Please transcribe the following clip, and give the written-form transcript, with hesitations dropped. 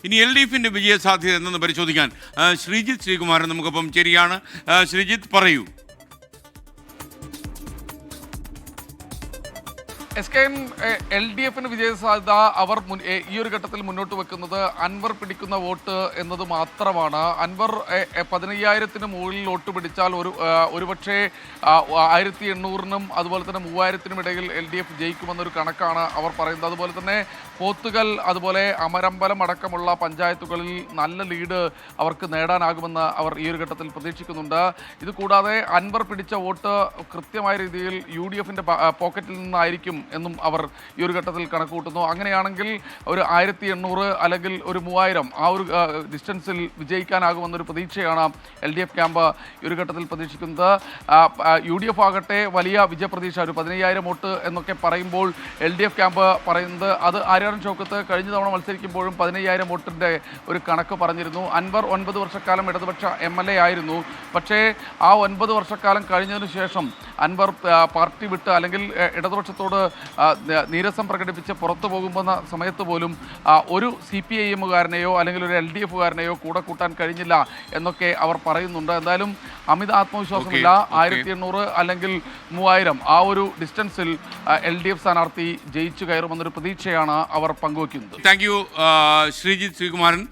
ഇനി LDFിന്റെ വിജയ സാധ്യത എന്തെന്ന് പരിശോധിക്കാൻ ശ്രീജിത്ത് ശ്രീകുമാരൻ നമുക്കൊപ്പം ചേരുകയാണ്. ശ്രീജിത്ത്, പറയൂ. LDFിന് വിജയ സാധ്യത അവർ ഈ ഒരു ഘട്ടത്തിൽ മുന്നോട്ട് വെക്കുന്നത് അൻവർ പിടിക്കുന്ന വോട്ട് എന്നത് മാത്രമാണ്. അൻവർ 15,000-ന് മുകളിൽ വോട്ട് പിടിച്ചാൽ ഒരുപക്ഷെ 1800-നും അതുപോലെ തന്നെ 3000-നും ഇടയിൽ LDF ജയിക്കുമെന്നൊരു കണക്കാണ് അവർ പറയുന്നത്. അതുപോലെ തന്നെ പോത്തുകൽ, അതുപോലെ അമരമ്പലം അടക്കമുള്ള പഞ്ചായത്തുകളിൽ നല്ല ലീഡ് അവർക്ക് നേടാനാകുമെന്ന് അവർ ഈ ഒരു ഘട്ടത്തിൽ പ്രതീക്ഷിക്കുന്നുണ്ട്. ഇതുകൂടാതെ അൻവർ പിടിച്ച വോട്ട് കൃത്യമായ രീതിയിൽ UDFിൻ്റെ പോക്കറ്റിൽ നിന്നായിരിക്കും എന്നും അവർ ഈ ഒരു ഘട്ടത്തിൽ കണക്ക് കൂട്ടുന്നു. അങ്ങനെയാണെങ്കിൽ ഒരു 1800 അല്ലെങ്കിൽ ഒരു 3000 ആ ഒരു ഡിസ്റ്റൻസിൽ വിജയിക്കാനാകുമെന്നൊരു പ്രതീക്ഷയാണ് LDF ക്യാമ്പ് ഈ ഒരു ഘട്ടത്തിൽ പ്രതീക്ഷിക്കുന്നത്. UDF ആകട്ടെ വലിയ വിജയപ്രതീക്ഷ, ഒരു 15,000 വോട്ട് എന്നൊക്കെ പറയുമ്പോൾ LDF ക്യാമ്പ് പറയുന്നത് അത് ആര്യാടൻ ഷൗക്കത്ത് കഴിഞ്ഞ തവണ മത്സരിക്കുമ്പോഴും 15,000 വോട്ടിൻ്റെ ഒരു കണക്ക് പറഞ്ഞിരുന്നു. അൻവർ 9 വർഷക്കാലം ഇടതുപക്ഷ MLA ആയിരുന്നു. പക്ഷേ ആ 9 വർഷക്കാലം കഴിഞ്ഞതിന് ശേഷം അൻവർ പാർട്ടി വിട്ട് അല്ലെങ്കിൽ ഇടതുപക്ഷത്തോട് നീരസം പ്രകടിപ്പിച്ച് പുറത്തു പോകുന്ന സമയത്ത് പോലും ഒരു CPIM-കാരനെയോ അല്ലെങ്കിൽ ഒരു LDF-കാരനെയോ കൂടെ കൂട്ടാൻ കഴിഞ്ഞില്ല എന്നൊക്കെ അവർ പറയുന്നുണ്ട്. എന്തായാലും അമിത ആത്മവിശ്വാസമില്ല. 1800 അല്ലെങ്കിൽ 3000 ആ ഒരു ഡിസ്റ്റൻസിൽ LDF സ്ഥാനാർത്ഥി ജയിച്ചു കയറുമെന്നൊരു പ്രതീക്ഷയാണ് അവർ പങ്കുവയ്ക്കുന്നത്. Thank you Sreejith Sreekumaran.